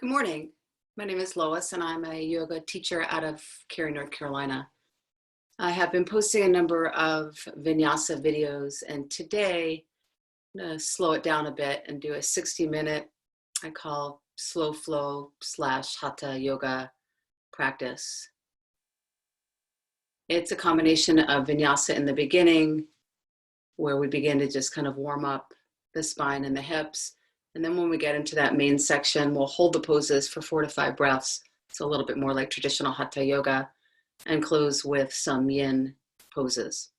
Good morning. My name is Lois and I'm a yoga teacher out of Cary, North Carolina. I have been posting a number of vinyasa videos, and today I'm going to slow it down a bit and do a 60-minute, I call slow flow / Hatha yoga practice. It's a combination of vinyasa in the beginning, where we begin to just kind of warm up the spine and the hips. And then when we get into that main section, we'll hold the poses for 4 to 5 breaths. It's a little bit more like traditional Hatha yoga, and close with some yin poses.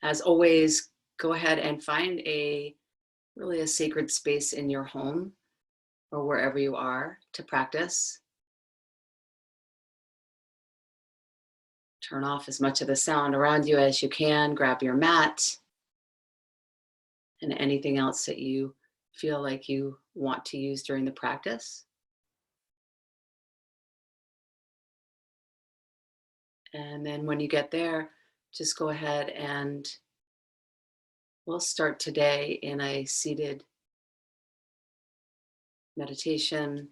As always, go ahead and find really a sacred space in your home or wherever you are to practice. Turn off as much of the sound around you as you can. Grab your mat and anything else that you feel like you want to use during the practice. And then when you get there, just go ahead and we'll start today in a seated meditation.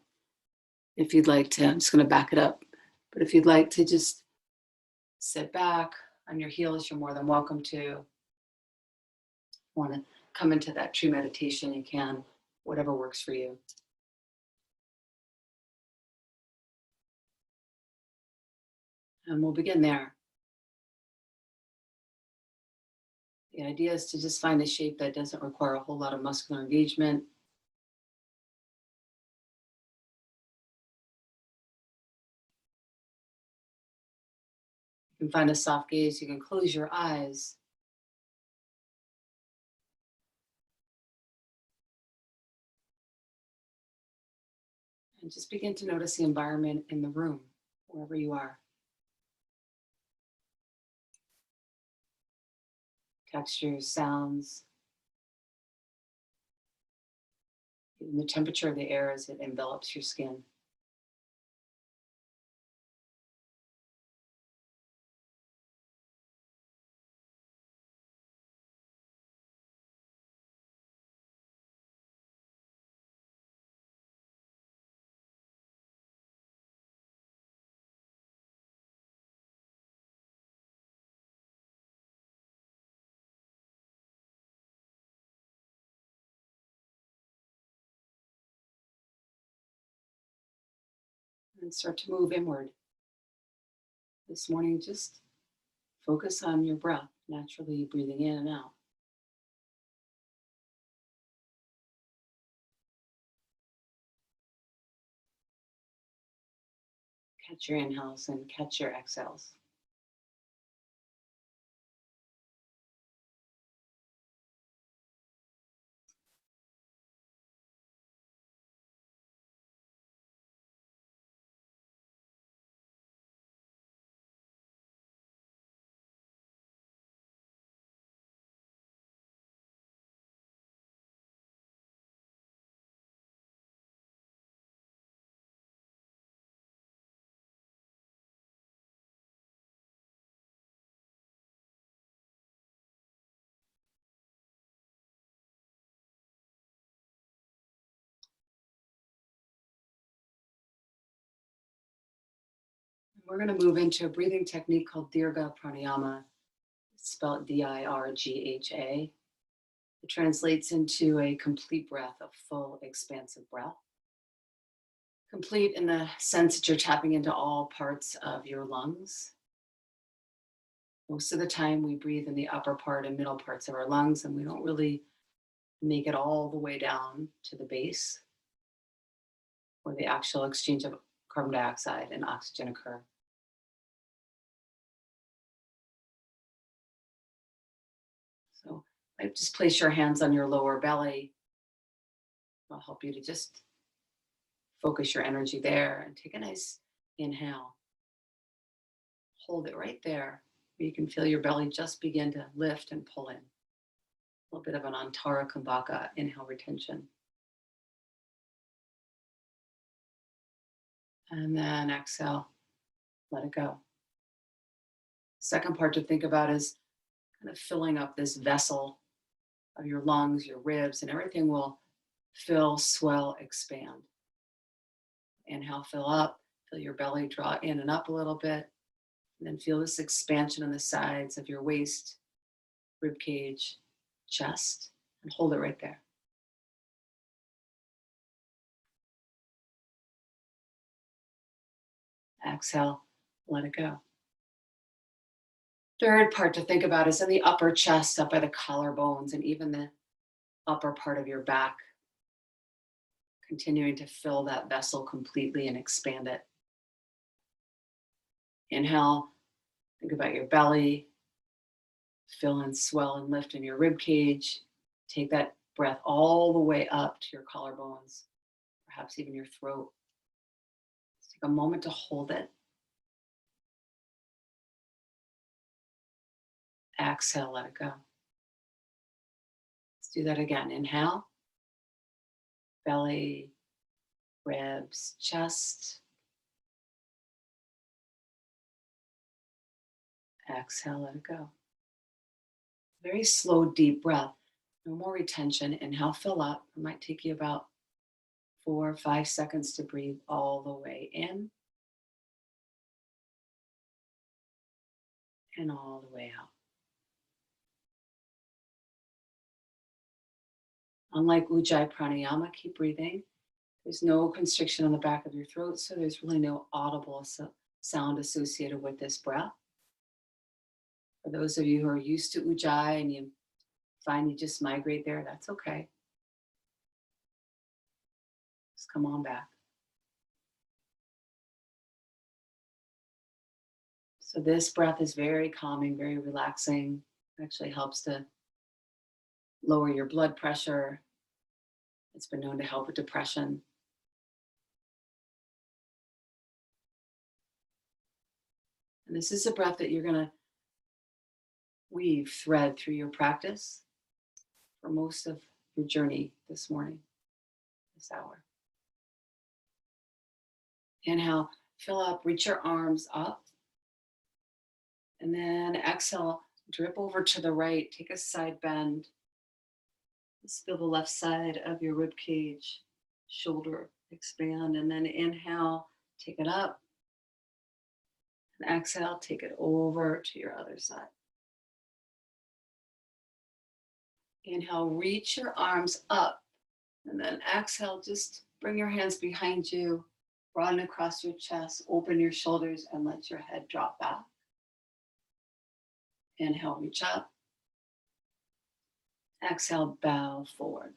If you'd like to, I'm just going to back it up, but if you'd like to just sit back on your heels, you're more than welcome to. Want to come into that true meditation, you can, whatever works for you. And we'll begin there. The idea is to just find a shape that doesn't require a whole lot of muscular engagement. You can find a soft gaze. You can close your eyes. And just begin to notice the environment in the room, wherever you are. Textures, sounds, even the temperature of the air as it envelops your skin. And start to move inward. This morning, just focus on your breath, naturally breathing in and out. Catch your inhales and catch your exhales. We're going to move into a breathing technique called Durga Pranayama. It's spelled D-I-R-G-H-A. It translates into a complete breath, a full, expansive breath. Complete in the sense that you're tapping into all parts of your lungs. Most of the time we breathe in the upper part and middle parts of our lungs, and we don't really make it all the way down to the base where the actual exchange of carbon dioxide and oxygen occur. So just place your hands on your lower belly. I'll help you to just focus your energy there and take a nice inhale. Hold it right there. You can feel your belly just begin to lift and pull in. A little bit of an Antara Kumbhaka, inhale retention. And then exhale, let it go. Second part to think about is kind of filling up this vessel of your lungs, your ribs, and everything will fill, swell, expand. Inhale, fill up, feel your belly draw in and up a little bit. And then feel this expansion on the sides of your waist, rib cage, chest, and hold it right there. Exhale, let it go. Third part to think about is in the upper chest, up by the collarbones, and even the upper part of your back. Continuing to fill that vessel completely and expand it. Inhale, think about your belly. Fill and swell and lift in your rib cage. Take that breath all the way up to your collarbones, perhaps even your throat. Just take a moment to hold it. Exhale, let it go. Let's do that again. Inhale, belly, ribs, chest. Exhale, let it go. Very slow, deep breath. No more retention. Inhale, fill up. It might take you about 4 or 5 seconds to breathe all the way in and all the way out. Unlike Ujjayi Pranayama, keep breathing. There's no constriction on the back of your throat, so there's really no audible sound associated with this breath. For those of you who are used to Ujjayi and you find you just migrate there, that's okay. Just come on back. So this breath is very calming, very relaxing. It actually helps to lower your blood pressure. It's been known to help with depression. And this is a breath that you're going to weave, thread through your practice for most of your journey this morning, this hour. Inhale, fill up, reach your arms up. And then exhale, drip over to the right, take a side bend. Just feel the left side of your rib cage, shoulder expand, and then inhale, take it up. And exhale, take it over to your other side. Inhale, reach your arms up. And then exhale, just bring your hands behind you, broaden across your chest, open your shoulders, and let your head drop back. Inhale, reach up. Exhale, bow forward.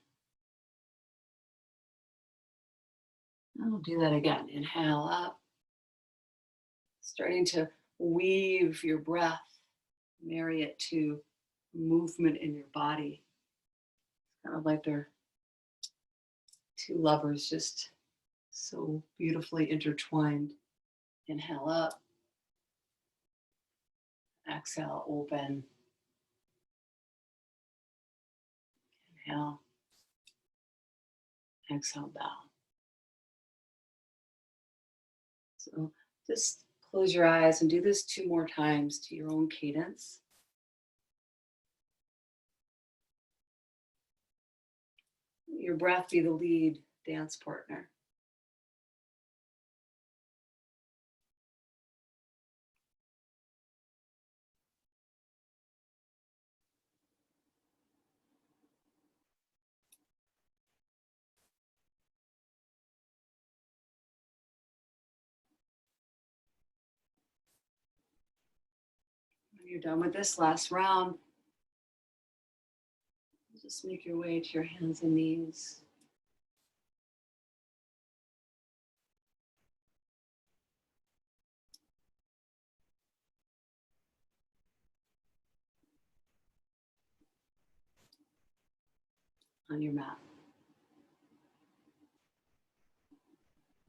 And we'll do that again. Inhale up. Starting to weave your breath, marry it to movement in your body. Kind of like they're two lovers just so beautifully intertwined. Inhale up. Exhale, open. Inhale. Exhale, bow. So just close your eyes and do this 2 more times to your own cadence. Your breath be the lead dance partner. When you're done with this last round, just make your way to your hands and knees. On your mat.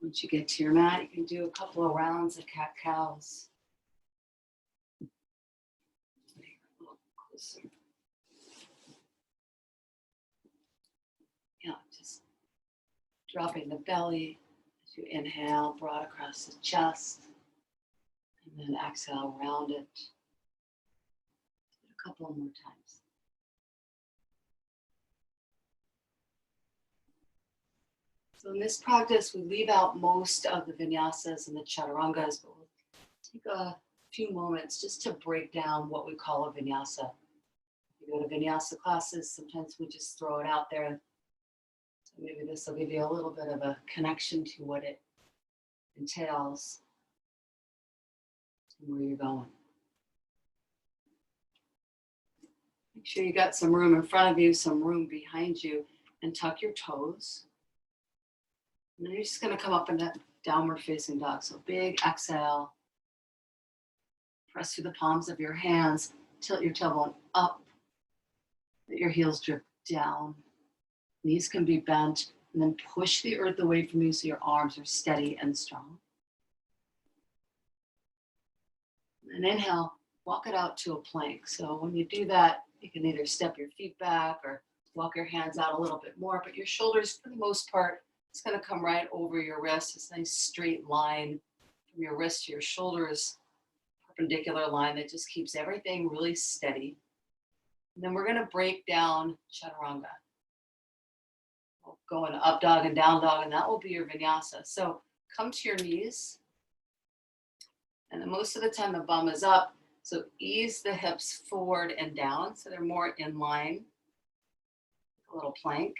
Once you get to your mat, you can do a couple of rounds of cat-cows. A little closer. Yeah, just dropping the belly as you inhale, broad across the chest, and then exhale, round it. A couple more times. So in this practice, we leave out most of the vinyasas and the chaturangas, but we'll take a few moments just to break down what we call a vinyasa. If you go to vinyasa classes, sometimes we just throw it out there. So maybe this will give you a little bit of a connection to what it entails and where you're going. Make sure you got some room in front of you, some room behind you, and tuck your toes. And then you're just going to come up into downward facing dog. So big exhale. Press through the palms of your hands. Tilt your tailbone up. Let your heels drip down. Knees can be bent. And then push the earth away from you so your arms are steady and strong. And inhale, walk it out to a plank. So when you do that, you can either step your feet back or walk your hands out a little bit more. But your shoulders, for the most part, it's going to come right over your wrist. It's a nice straight line from your wrist to your shoulders, perpendicular line that just keeps everything really steady. And then we're going to break down chaturanga. We'll go into up dog and down dog, and that will be your vinyasa. So come to your knees. And then most of the time the bum is up. So ease the hips forward and down so they're more in line. A little plank.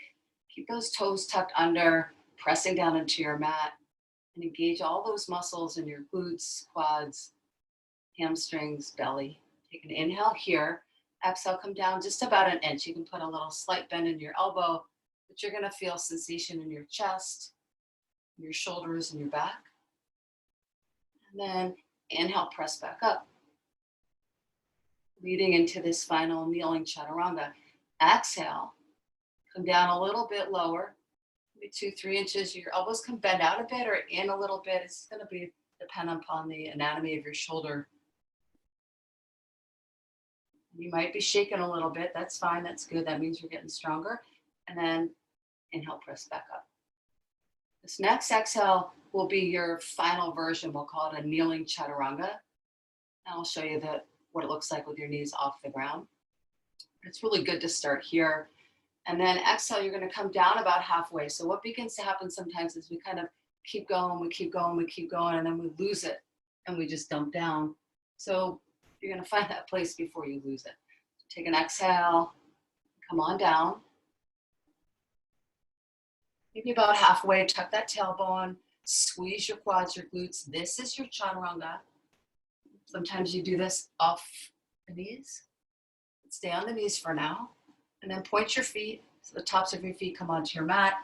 Keep those toes tucked under, pressing down into your mat, and engage all those muscles in your glutes, quads, hamstrings, belly. Take an inhale here. Exhale, come down just about an inch. You can put a little slight bend in your elbow, but you're going to feel sensation in your chest, your shoulders, and your back. And then inhale, press back up. Leading into this final kneeling chaturanga. Exhale, come down a little bit lower. 2-3 inches. Your elbows can bend out a bit or in a little bit. It's going to be dependent upon the anatomy of your shoulder. You might be shaking a little bit. That's fine. That's good. That means you're getting stronger. And then inhale, press back up. This next exhale will be your final version. We'll call it a kneeling chaturanga. And I'll show you what it looks like with your knees off the ground. It's really good to start here. And then exhale, you're going to come down about halfway. So what begins to happen sometimes is we kind of keep going, we keep going, we keep going, and then we lose it and we just dump down. So you're going to find that place before you lose it. Take an exhale, come on down. Maybe about halfway, tuck that tailbone, squeeze your quads, your glutes. This is your chaturanga. Sometimes you do this off the knees. Stay on the knees for now. And then point your feet, so the tops of your feet come onto your mat.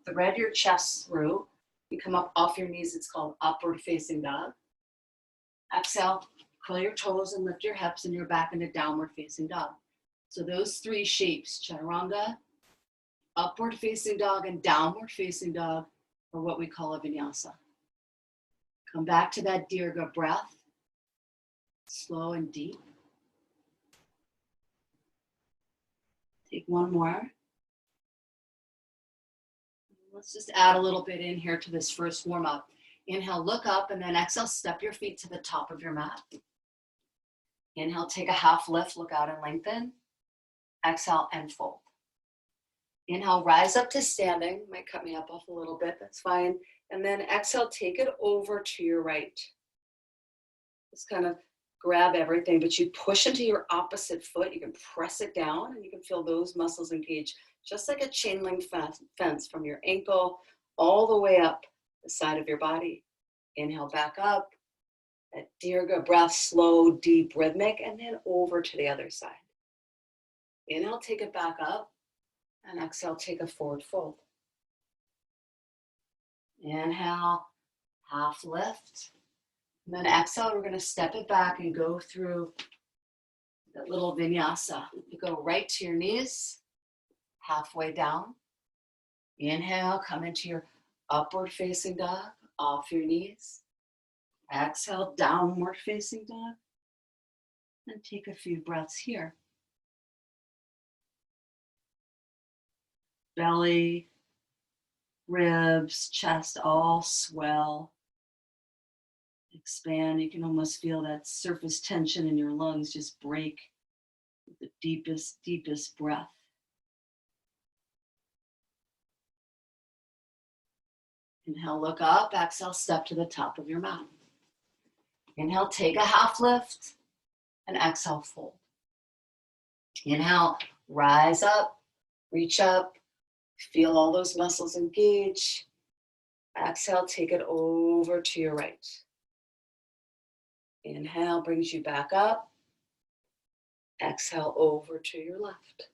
Thread your chest through. You come up off your knees. It's called upward facing dog. Exhale, curl your toes and lift your hips and your back into downward facing dog. So those three shapes, chaturanga, upward facing dog, and downward facing dog, are what we call a vinyasa. Come back to that Durga breath, slow and deep. Take one more. Let's just add a little bit in here to this first warm up. Inhale, look up, and then exhale, step your feet to the top of your mat. Inhale, take a half lift, look out and lengthen. Exhale and fold. Inhale, rise up to standing. Might cut me up off a little bit, that's fine. And then exhale, take it over to your right. Just kind of grab everything, but you push into your opposite foot. You can press it down and you can feel those muscles engage, just like a chain link fence from your ankle all the way up the side of your body. Inhale back up, that Durga breath, slow, deep, rhythmic, and then over to the other side. Inhale, take it back up, and exhale, take a forward fold. Inhale, half lift. And then exhale, we're going to step it back and go through that little vinyasa. You go right to your knees, halfway down. Inhale, come into your upward facing dog, off your knees. Exhale, downward facing dog. And take a few breaths here. Belly, ribs, chest, all swell. Expand. You can almost feel that surface tension in your lungs just break with the deepest, deepest breath. Inhale, look up. Exhale, step to the top of your mat. Inhale, take a half lift. And exhale, fold. Inhale, rise up, reach up. Feel all those muscles engage. Exhale, take it over to your right. Inhale brings you back up. Exhale over to your left.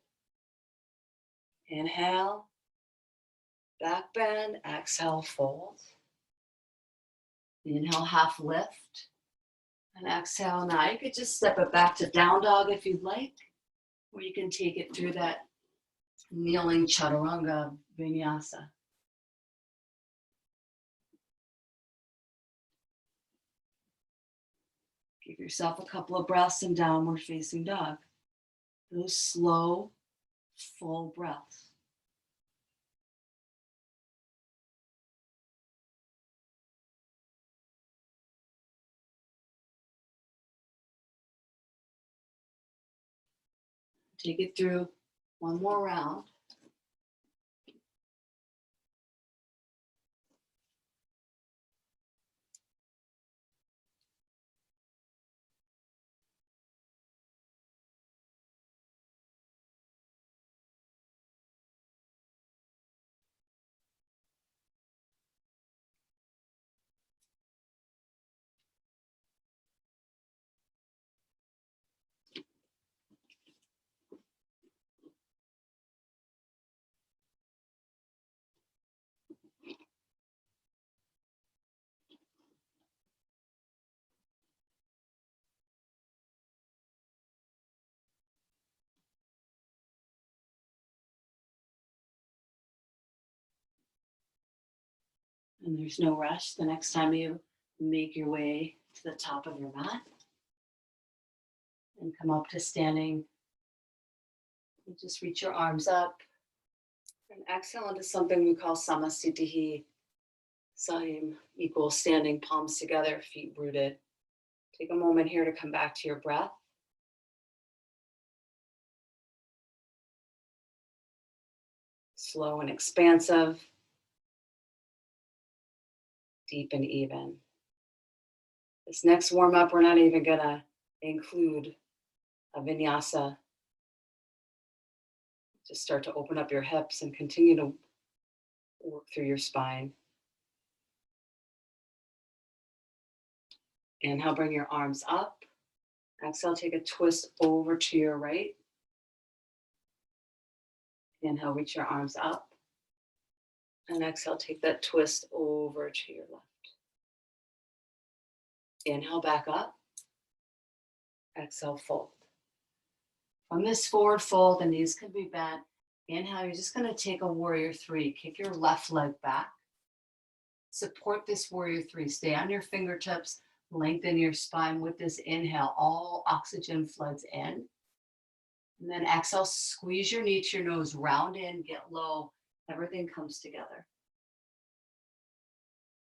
Inhale, back bend, exhale, fold. Inhale, half lift. And exhale. Now you could just step it back to down dog if you'd like, or you can take it through that kneeling chaturanga vinyasa. Give yourself a couple of breaths in downward facing dog. Those slow, full breaths. Take it through one more round. And there's no rush. The next time you make your way to the top of your mat and come up to standing, you just reach your arms up and exhale into something we call samasthiti. Same equal standing, palms together, feet rooted. Take a moment here to come back to your breath. Slow and expansive. Deep and even. This next warm up, we're not even gonna include a vinyasa. Just start to open up your hips and continue to work through your spine. Inhale, bring your arms up. Exhale, take a twist over to your right. Inhale, reach your arms up. And exhale, take that twist over to your left. Inhale, back up. Exhale, fold. From this forward fold, the knees can be bent. Inhale, you're just gonna take a warrior three. Kick your left leg back. Support this warrior three. Stay on your fingertips. Lengthen your spine with this inhale. All oxygen floods in. And then exhale, squeeze your knee to your nose, round in, get low. Everything comes together.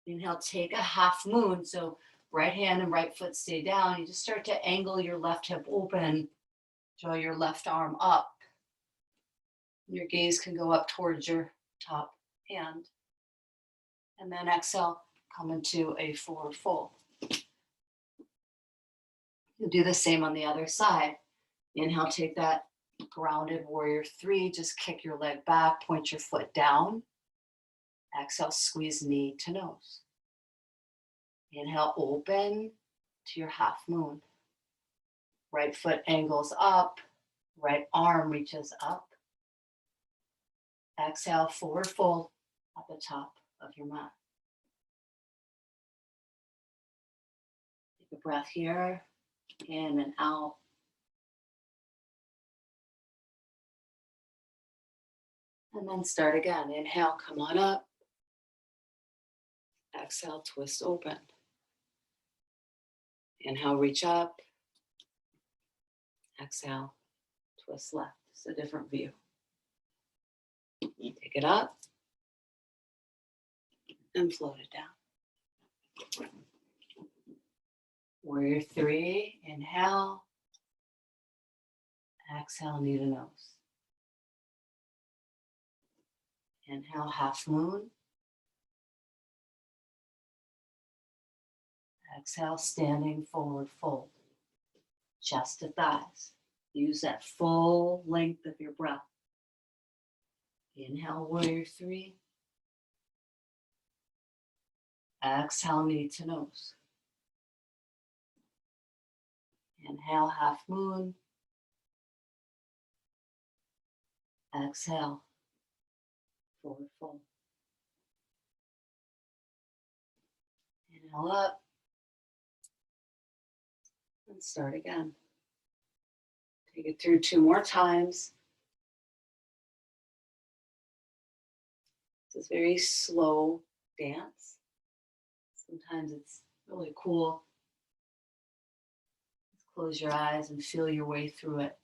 Inhale, take a half moon. So right hand and right foot stay down. You just start to angle your left hip open. Draw your left arm up. Your gaze can go up towards your top hand. And then exhale, come into a forward fold. You'll do the same on the other side. Inhale, take that grounded warrior three. Just kick your leg back, point your foot down. Exhale, squeeze knee to nose. Inhale, open to your half moon. Right foot angles up, right arm reaches up. Exhale, forward fold at the top of your mat. Take a breath here, in and out. And then start again. Inhale, come on up. Exhale, twist open. Inhale, reach up. Exhale, twist left. It's a different view. Take it up and float it down. Warrior three, inhale. Exhale, knee to nose. Inhale, half moon. Exhale, standing forward fold. Chest to thighs. Use that full length of your breath. Inhale, warrior three. Exhale, knee to nose. Inhale, half moon. Exhale, forward fold. Inhale up. And start again. Take it through 2 more times. It's a very slow dance. Sometimes it's really cool. Just close your eyes and feel your way through it.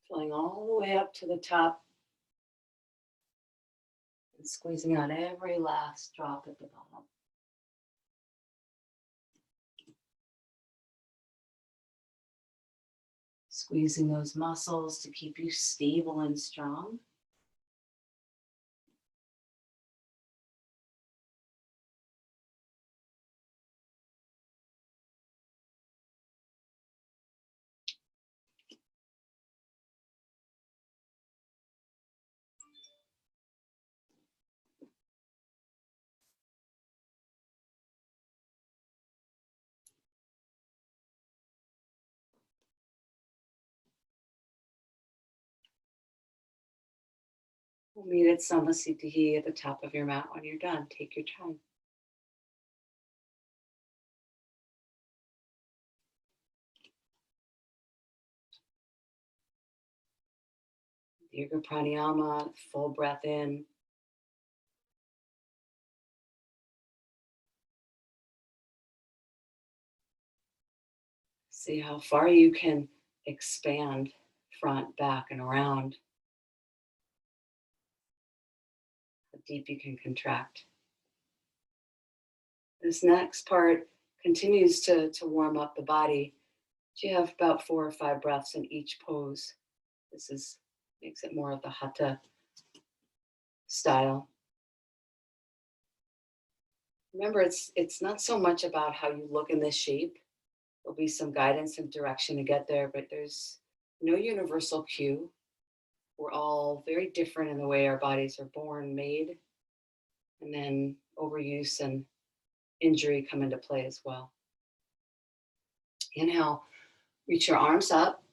Filling all the way up to the top and squeezing out every last drop at the bottom. Squeezing those muscles to keep you stable and strong. We'll meet at Samasthiti at the top of your mat when you're done. Take your time. Durga Pranayama, full breath in. See how far you can expand front, back, and around. How deep you can contract. This next part continues to warm up the body. You have about 4 or 5 breaths in each pose. This makes it more of the Hatha style. Remember, it's not so much about how you look in this shape. There'll be some guidance and direction to get there, but there's no universal cue. We're all very different in the way our bodies are born, made, and then overuse and injury come into play as well. Inhale, reach your arms up.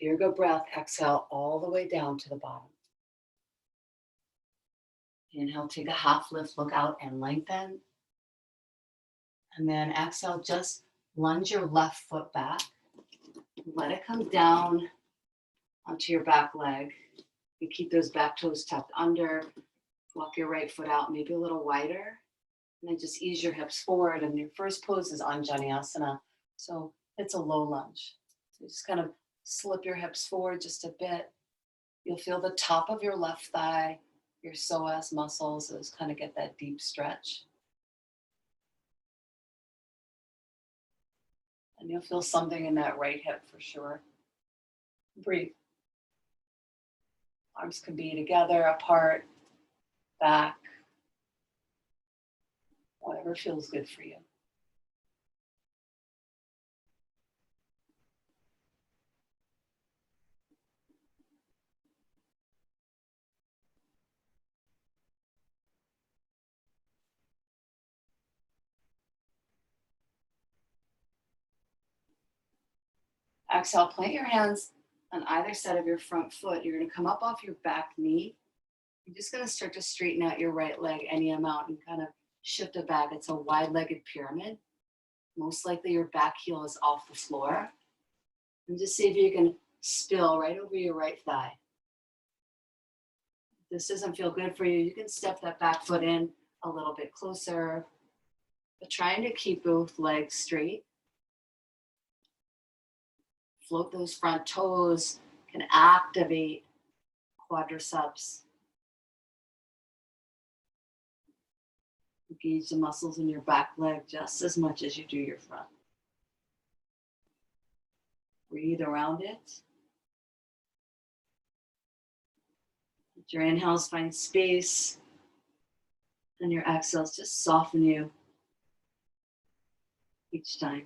Durga breath, exhale all the way down to the bottom. Inhale, take a half lift, look out and lengthen. And then exhale, just lunge your left foot back. Let it come down onto your back leg. You keep those back toes tucked under. Walk your right foot out, maybe a little wider. And then just ease your hips forward. And your first pose is Anjaneyasana. So it's a low lunge. So just kind of slip your hips forward just a bit. You'll feel the top of your left thigh, your psoas muscles, those kind of get that deep stretch. And you'll feel something in that right hip for sure. Breathe. Arms can be together, apart, back, whatever feels good for you. Exhale, plant your hands on either side of your front foot. You're going to come up off your back knee. You're just going to start to straighten out your right leg any amount and kind of shift it back. It's a wide-legged pyramid. Most likely your back heel is off the floor. And just see if you can spill right over your right thigh. If this doesn't feel good for you, you can step that back foot in a little bit closer. But trying to keep both legs straight. Float those front toes, can activate quadriceps. Engage the muscles in your back leg just as much as you do your front. Breathe around it. Let your inhales find space, and your exhales just soften you each time.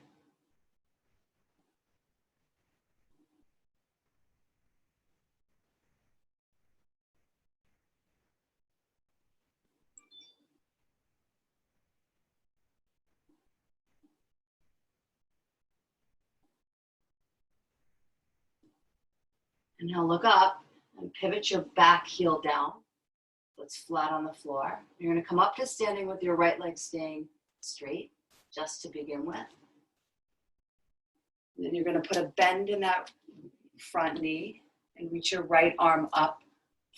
And now look up and pivot your back heel down. So it's flat on the floor. You're going to come up to standing with your right leg staying straight, just to begin with. And then you're going to put a bend in that front knee and reach your right arm up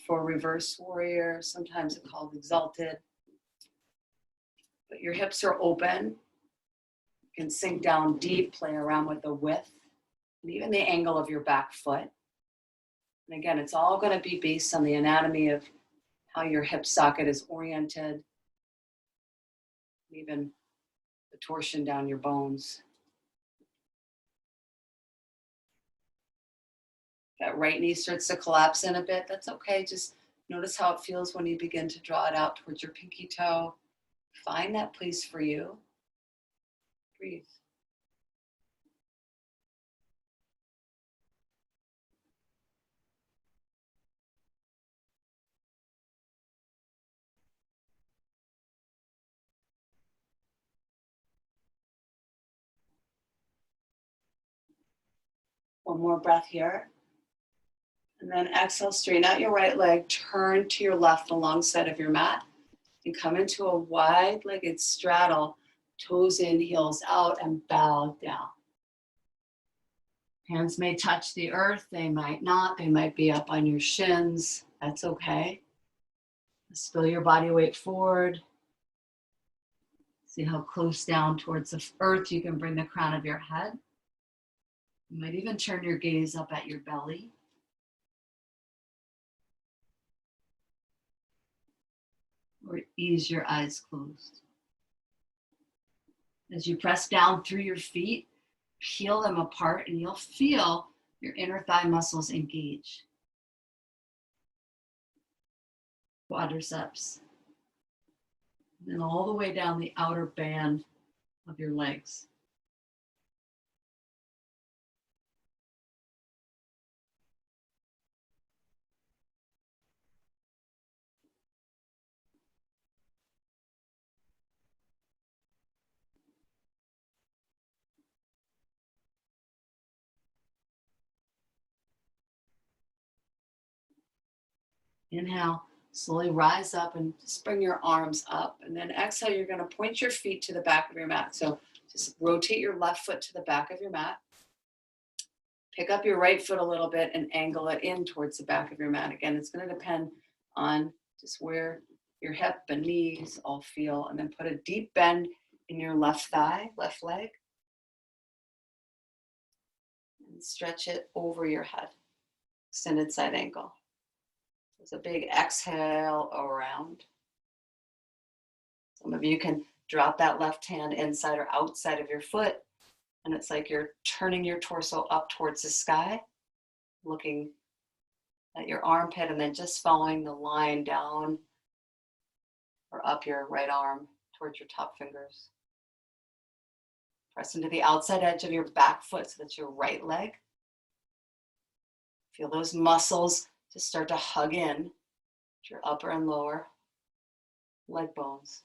for reverse warrior. Sometimes it's called exalted. But your hips are open. You can sink down deep, play around with the width, and even the angle of your back foot. And again, it's all going to be based on the anatomy of how your hip socket is oriented, even the torsion down your bones. That right knee starts to collapse in a bit. That's okay. Just notice how it feels when you begin to draw it out towards your pinky toe. Find that place for you. Breathe. One more breath here. And then exhale, straighten out your right leg, turn to your left alongside of your mat, and come into a wide-legged straddle, toes in, heels out, and bow down. Hands may touch the earth, they might not, they might be up on your shins. That's okay. Spill your body weight forward. See how close down towards the earth you can bring the crown of your head. You might even turn your gaze up at your belly. Or ease your eyes closed. As you press down through your feet, peel them apart, and you'll feel your inner thigh muscles engage. Quadriceps. And then all the way down the outer band of your legs. Inhale, slowly rise up and just bring your arms up. And then exhale, you're going to point your feet to the back of your mat. So just rotate your left foot to the back of your mat. Pick up your right foot a little bit and angle it in towards the back of your mat. Again, it's going to depend on just where your hip and knees all feel. And then put a deep bend in your left thigh, left leg. And stretch it over your head. Extended side ankle. It's a big exhale around. Some of you can drop that left hand inside or outside of your foot. And it's like you're turning your torso up towards the sky, looking at your armpit, and then just following the line down or up your right arm towards your top fingers. Press into the outside edge of your back foot so that's your right leg. Feel those muscles just start to hug in to your upper and lower leg bones.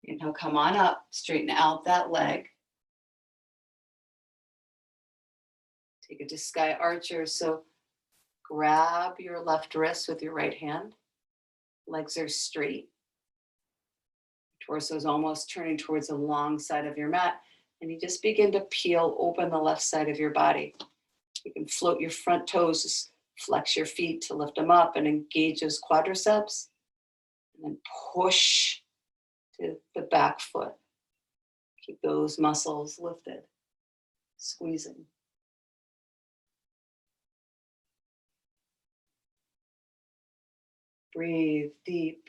Inhale, come on up, straighten out that leg. Take it to sky archer. So grab your left wrist with your right hand. Legs are straight. Torso is almost turning towards the long side of your mat. And you just begin to peel open the left side of your body. You can float your front toes, just flex your feet to lift them up and engage those quadriceps. And then push to the back foot. Keep those muscles lifted, squeezing. Breathe deep.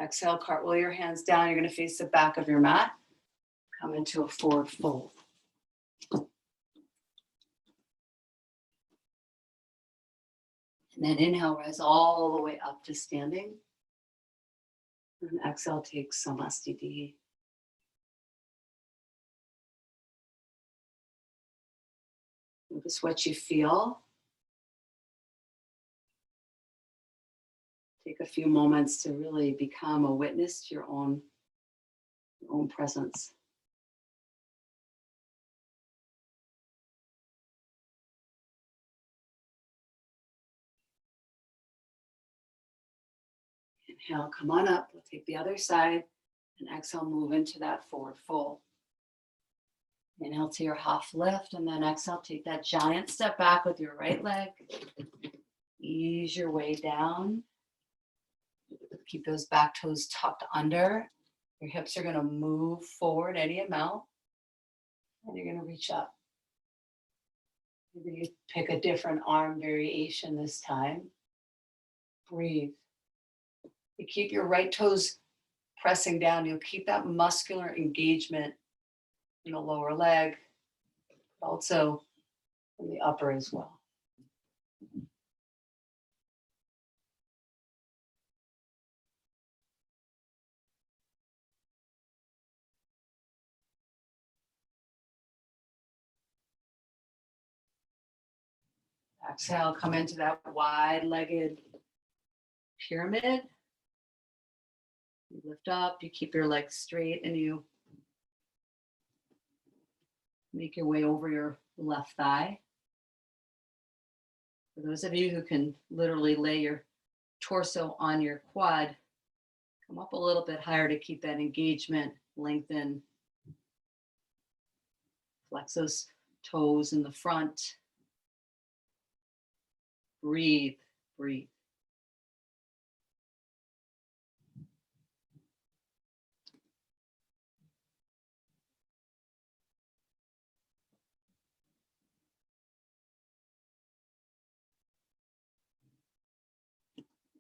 Exhale, cartwheel your hands down. You're going to face the back of your mat. Come into a forward fold. And then inhale, rise all the way up to standing. And exhale, take Samastiti. Notice what you feel. Take a few moments to really become a witness to your own presence. Inhale, come on up. We'll take the other side. And exhale, move into that forward fold. Inhale to your half lift. And then exhale, take that giant step back with your right leg. Ease your way down. Keep those back toes tucked under. Your hips are going to move forward any amount. And you're going to reach up. Maybe you pick a different arm variation this time. Breathe. You keep your right toes pressing down. You'll keep that muscular engagement in the lower leg, but also in the upper as well. Exhale, come into that wide-legged pyramid. You lift up, you keep your legs straight, and you make your way over your left thigh. For those of you who can literally lay your torso on your quad, come up a little bit higher to keep that engagement, lengthen. Flex those toes in the front. Breathe, breathe.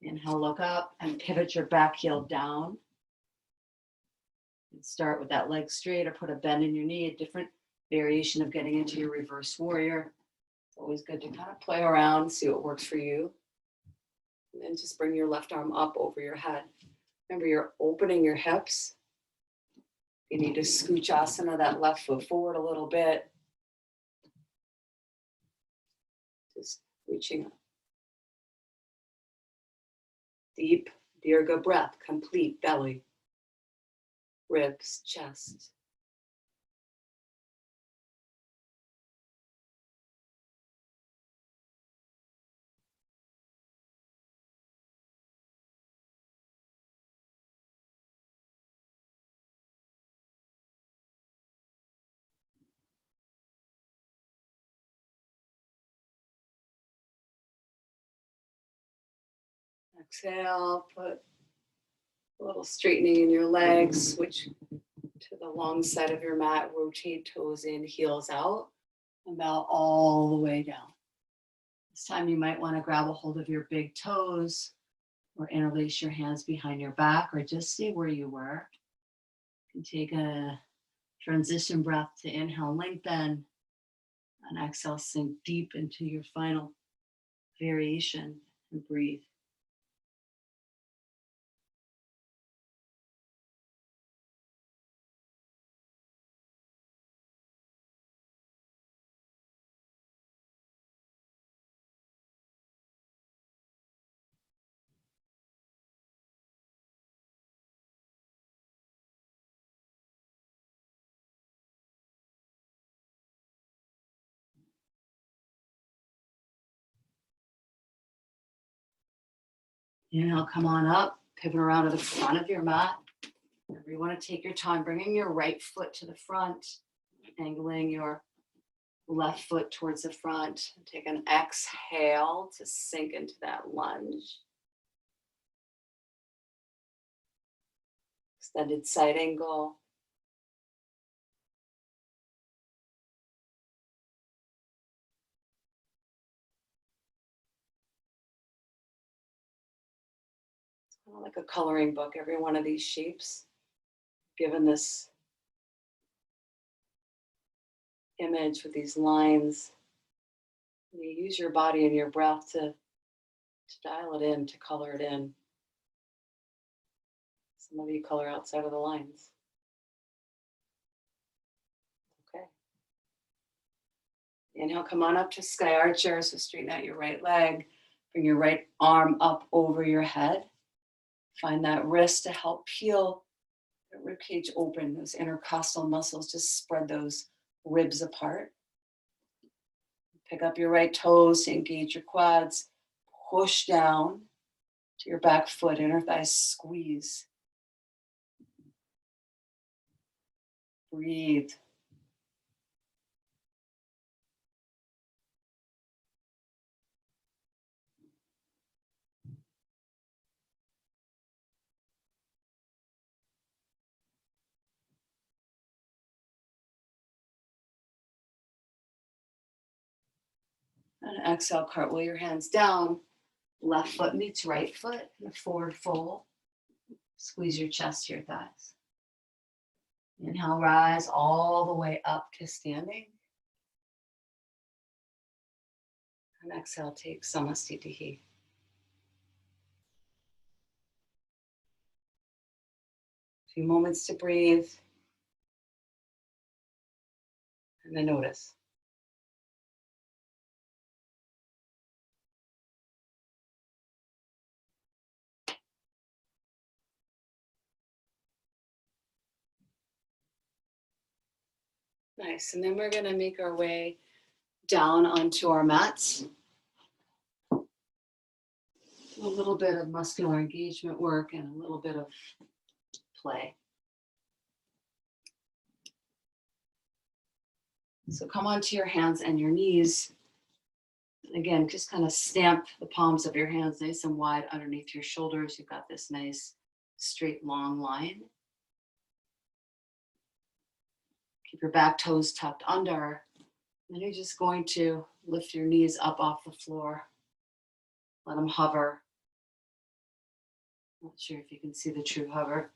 Inhale, look up and pivot your back heel down. And start with that leg straight or put a bend in your knee, a different variation of getting into your reverse warrior. It's always good to kind of play around, see what works for you. And then just bring your left arm up over your head. Remember, you're opening your hips. You need to scooch asana that left foot forward a little bit. Just reaching up. Deep Dirga breath, complete belly, ribs, chest. Exhale, put a little straightening in your legs, switch to the long side of your mat, rotate toes in, heels out, and bow all the way down. This time you might want to grab a hold of your big toes or interlace your hands behind your back or just stay where you were. You can take a transition breath to inhale, lengthen, and exhale, sink deep into your final variation and breathe. Inhale, come on up, pivot around to the front of your mat. Remember, you want to take your time, bringing your right foot to the front, angling your left foot towards the front. Take an exhale to sink into that lunge. Extended side angle. It's kind of like a coloring book, every one of these shapes, given this image with these lines. You use your body and your breath to dial it in, to color it in. Some of you color outside of the lines. Okay. Inhale, come on up to sky archer. So straighten out your right leg. Bring your right arm up over your head. Find that wrist to help peel the rib cage open. Those intercostal muscles, just spread those ribs apart. Pick up your right toes to engage your quads. Push down to your back foot, inner thighs squeeze. Breathe. And exhale, cartwheel your hands down. Left foot meets right foot in a forward fold. Squeeze your chest to your thighs. Inhale, rise all the way up to standing. And exhale, take Samastitihi. A few moments to breathe. And then notice. Nice. And then we're going to make our way down onto our mats. A little bit of muscular engagement work and a little bit of play. So come onto your hands and your knees. Again, just kind of stamp the palms of your hands nice and wide underneath your shoulders. You've got this nice straight long line. Keep your back toes tucked under. And then you're just going to lift your knees up off the floor. Let them hover. Not sure if you can see the true hover.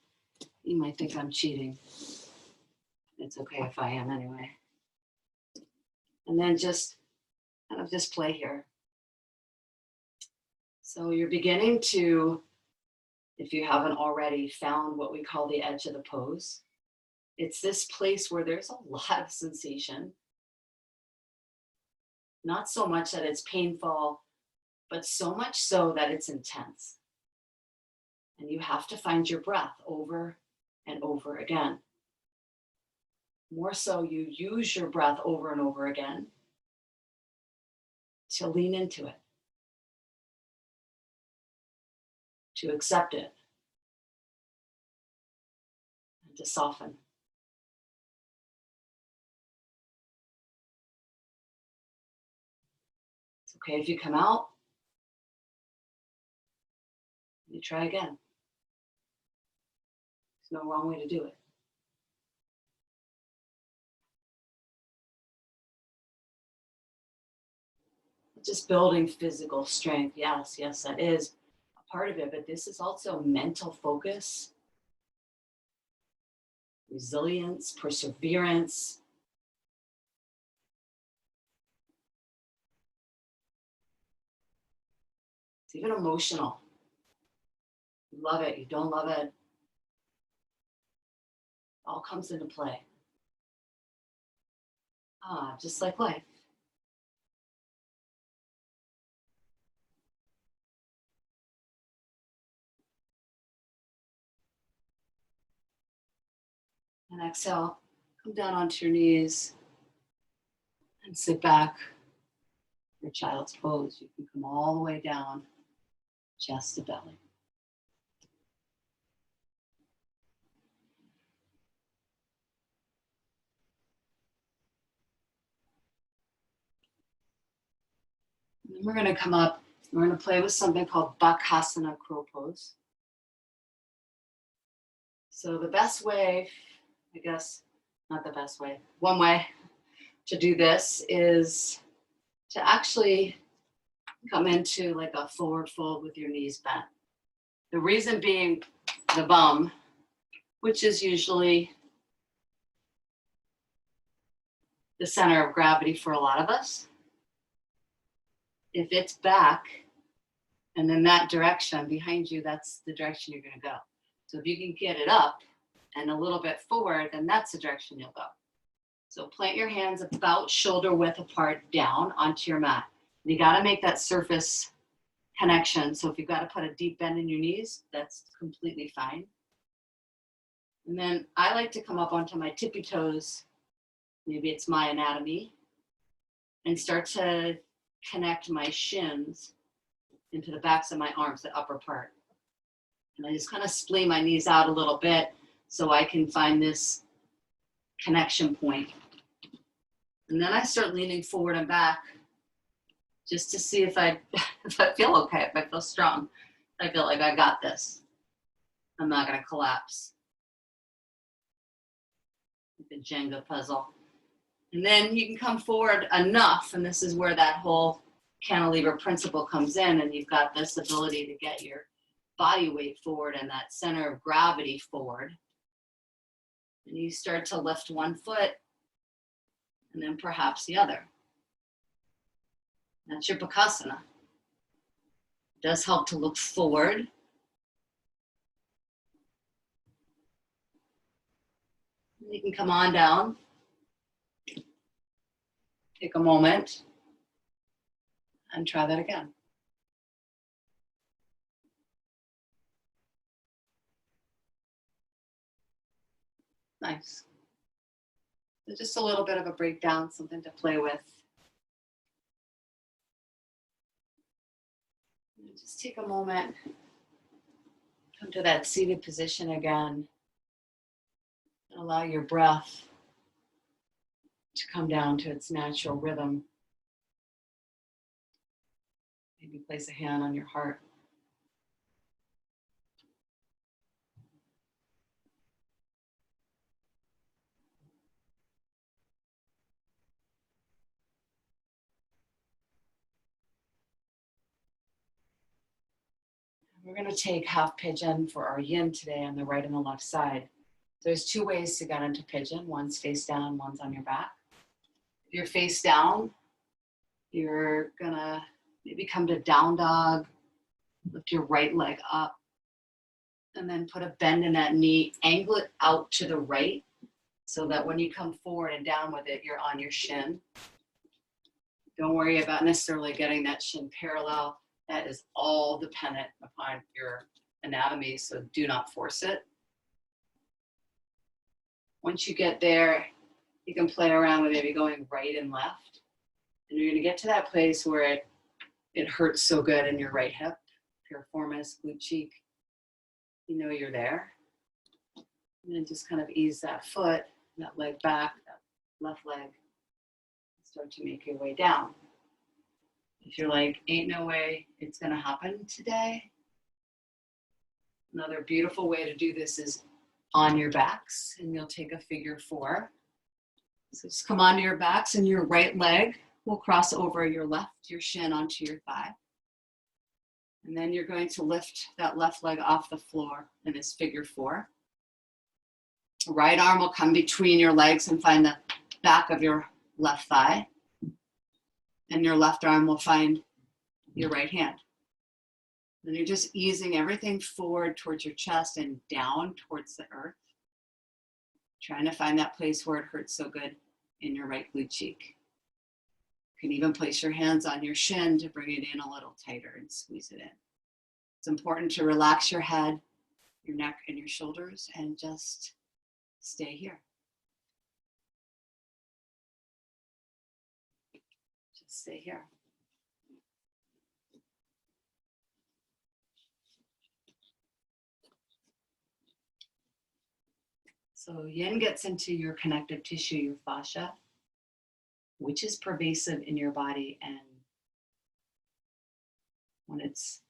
You might think I'm cheating. It's okay if I am anyway. And then just kind of just play here. So you're beginning to, if you haven't already found what we call the edge of the pose, it's this place where there's a lot of sensation. Not so much that it's painful, but so much so that it's intense. And you have to find your breath over and over again. More so, you use your breath over and over again to lean into it, to accept it, and to soften. It's okay if you come out. You try again. There's no wrong way to do it. Just building physical strength. Yes, that is a part of it, but this is also mental focus, resilience, perseverance. It's even emotional. You love it, you don't love it. All comes into play. Just like life. And exhale, come down onto your knees and sit back. Your child's pose. You can come all the way down, chest to belly. And then we're going to come up. We're going to play with something called Bakasana crow pose. So the best way, I guess, not the best way, one way to do this is to actually come into like a forward fold with your knees bent. The reason being the bum, which is usually the center of gravity for a lot of us. If it's back and in that direction behind you, that's the direction you're going to go. So if you can get it up and a little bit forward, then that's the direction you'll go. So plant your hands about shoulder width apart down onto your mat. You got to make that surface connection. So if you've got to put a deep bend in your knees, that's completely fine. And then I like to come up onto my tippy toes, maybe it's my anatomy, and start to connect my shins into the backs of my arms, the upper part. And I just kind of spleen my knees out a little bit so I can find this connection point. And then I start leaning forward and back just to see if I feel okay, if I feel strong. I feel like I got this. I'm not going to collapse. Like a Jenga puzzle. And then you can come forward enough, and this is where that whole cantilever principle comes in, and you've got this ability to get your body weight forward and that center of gravity forward. And you start to lift one foot and then perhaps the other. That's your Bakasana. It does help to look forward. You can come on down. Take a moment and try that again. Nice. So just a little bit of a breakdown, something to play with. And just take a moment, come to that seated position again, and allow your breath to come down to its natural rhythm. Maybe place a hand on your heart. We're going to take half pigeon for our yin today on the right and the left side. There's two ways to get into pigeon. One's face down, one's on your back. If you're face down, you're going to maybe come to down dog, lift your right leg up, and then put a bend in that knee, angle it out to the right so that when you come forward and down with it, you're on your shin. Don't worry about necessarily getting that shin parallel. That is all dependent upon your anatomy, so do not force it. Once you get there, you can play around with maybe going right and left. And you're going to get to that place where it hurts so good in your right hip, piriformis, glute cheek. You know you're there. And then just kind of ease that foot, that leg back, that left leg. Start to make your way down. If you're like, ain't no way it's going to happen today. Another beautiful way to do this is on your backs, and you'll take a figure 4. So just come onto your backs, and your right leg will cross over your shin onto your thigh. And then you're going to lift that left leg off the floor in this figure 4. Right arm will come between your legs and find the back of your left thigh. And your left arm will find your right hand. And you're just easing everything forward towards your chest and down towards the earth. Trying to find that place where it hurts so good in your right glute cheek. You can even place your hands on your shin to bring it in a little tighter and squeeze it in. It's important to relax your head, your neck, and your shoulders, and just stay here. Just stay here. So yin gets into your connective tissue, your fascia, which is pervasive in your body and When it's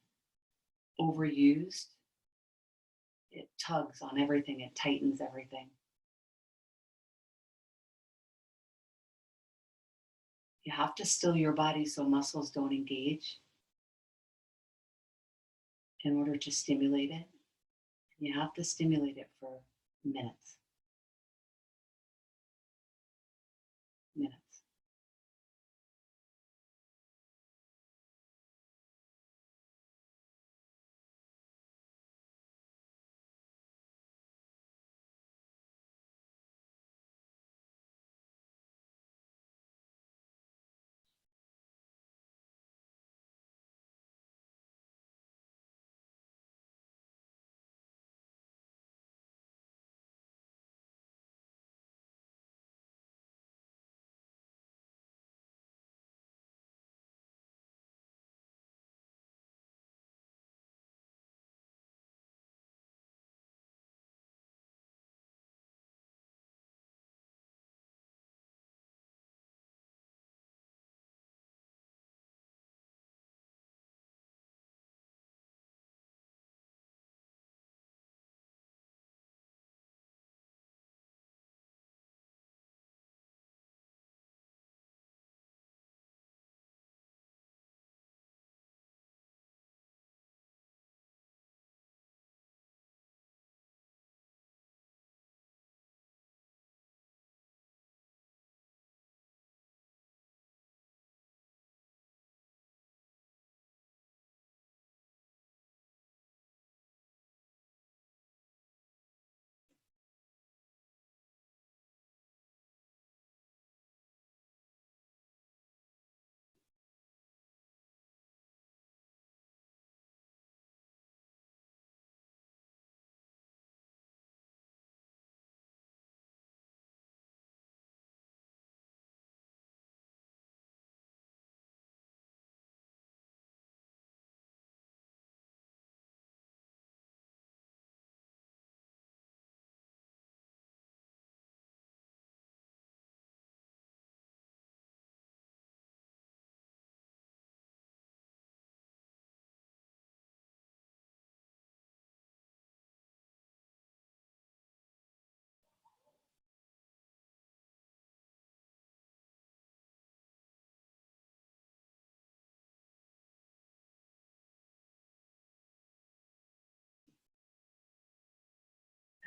overused, it tugs on everything, it tightens everything. You have to still your body so muscles don't engage in order to stimulate it. You have to stimulate it for minutes. Minutes.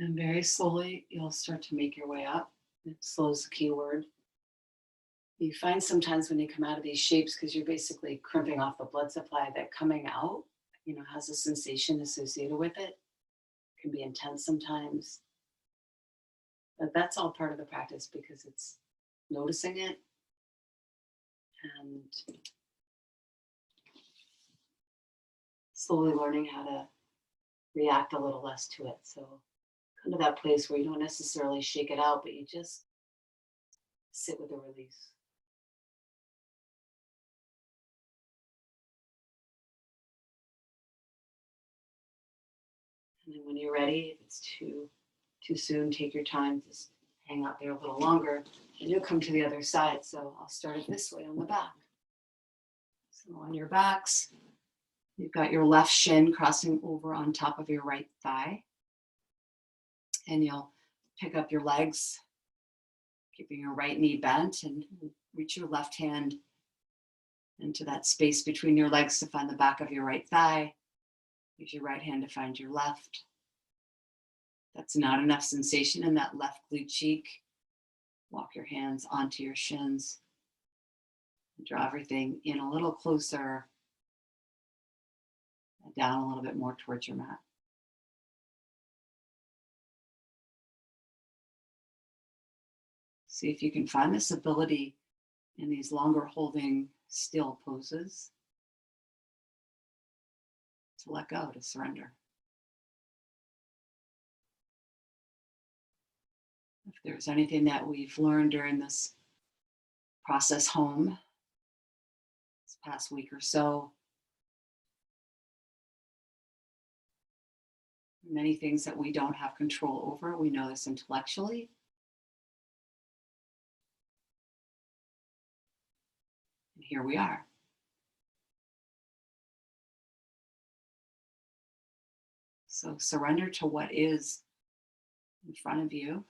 And very slowly, you'll start to make your way up. Slow is the key word. You find sometimes when you come out of these shapes, because you're basically crimping off the blood supply, that coming out, has a sensation associated with it. It can be intense sometimes. But that's all part of the practice because it's noticing it and slowly learning how to react a little less to it. So come to that place where you don't necessarily shake it out, but you just sit with the release. And then when you're ready, if it's too soon, take your time, just hang out there a little longer, and you'll come to the other side. So I'll start it this way on the back. So on your backs, you've got your left shin crossing over on top of your right thigh. And you'll pick up your legs, keeping your right knee bent, and reach your left hand into that space between your legs to find the back of your right thigh. Use your right hand to find your left. That's not enough sensation in that left glute cheek. Walk your hands onto your shins. Draw everything in a little closer, and down a little bit more towards your mat. See if you can find this ability in these longer holding still poses to let go, to surrender. If there's anything that we've learned during this process home, this past week or so, many things that we don't have control over, we know this intellectually. And here we are. So surrender to what is in front of you.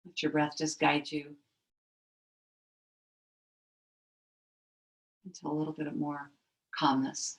Let your breath just guide you into a little bit of more calmness.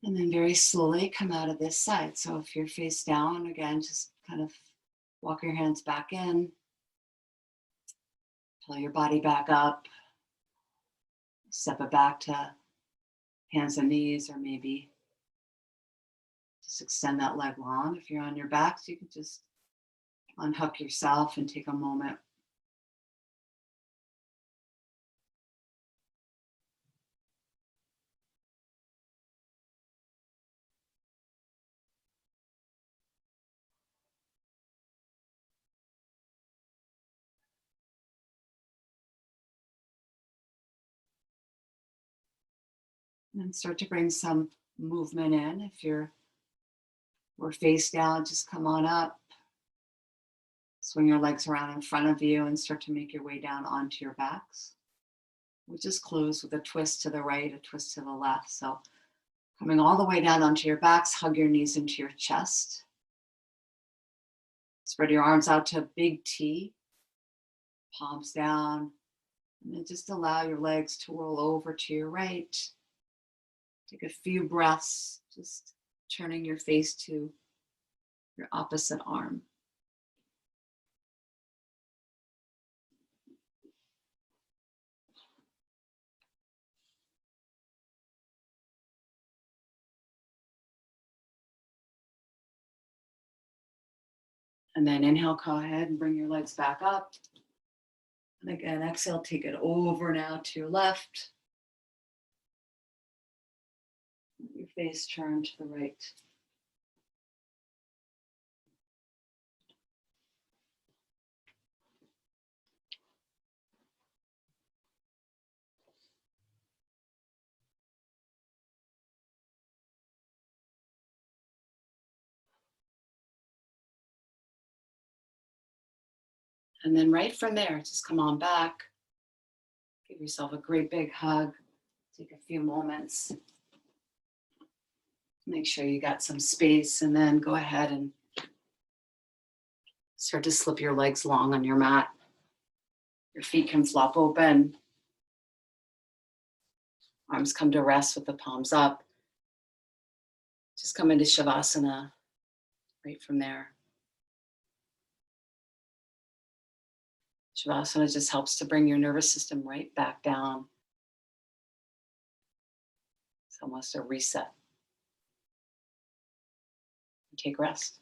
And then very slowly come out of this side. So if you're face down, again, just kind of walk your hands back in, pull your body back up, step it back to hands and knees, or maybe just extend that leg long. If you're on your back, so you can just unhook yourself and take a moment. And start to bring some movement in. If we're face down, just come on up. Swing your legs around in front of you and start to make your way down onto your backs. We'll just close with a twist to the right, a twist to the left. So coming all the way down onto your backs, hug your knees into your chest. Spread your arms out to a big T, palms down, and then just allow your legs to roll over to your right. Take a few breaths, just turning your face to your opposite arm. And then inhale, go ahead and bring your legs back up. And again, exhale, take it over now to your left. Your face turned to the right. And then right from there, just come on back. Give yourself a great big hug. Take a few moments. Make sure you got some space, and then go ahead and start to slip your legs long on your mat. Your feet can flop open. Arms come to rest with the palms up. Just come into Shavasana right from there. Shavasana just helps to bring your nervous system right back down. It's almost a reset. Take rest.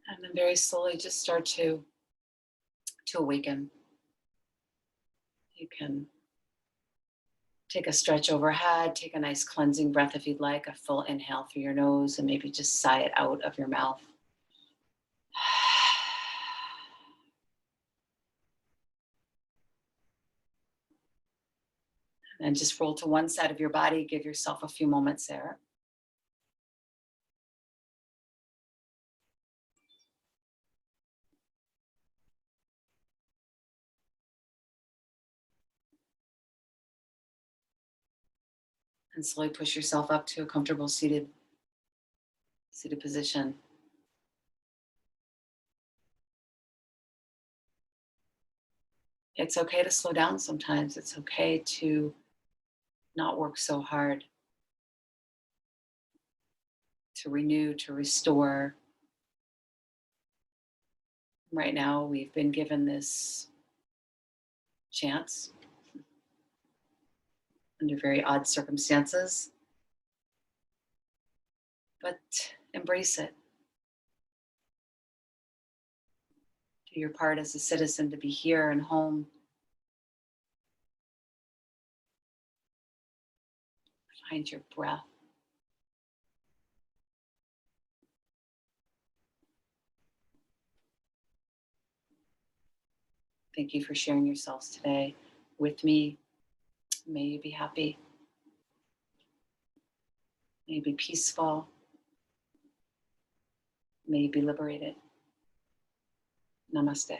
And then very slowly just start to awaken. You can take a stretch overhead, take a nice cleansing breath if you'd like, a full inhale through your nose, and maybe just sigh it out of your mouth. And just roll to one side of your body. Give yourself a few moments there. And slowly push yourself up to a comfortable seated position. It's okay to slow down sometimes. It's okay to not work so hard. To renew, to restore. Right now, we've been given this chance under very odd circumstances, but embrace it. Do your part as a citizen to be here and home. Find your breath. Thank you for sharing yourselves today with me. May you be happy. May you be peaceful. May you be liberated. Namaste.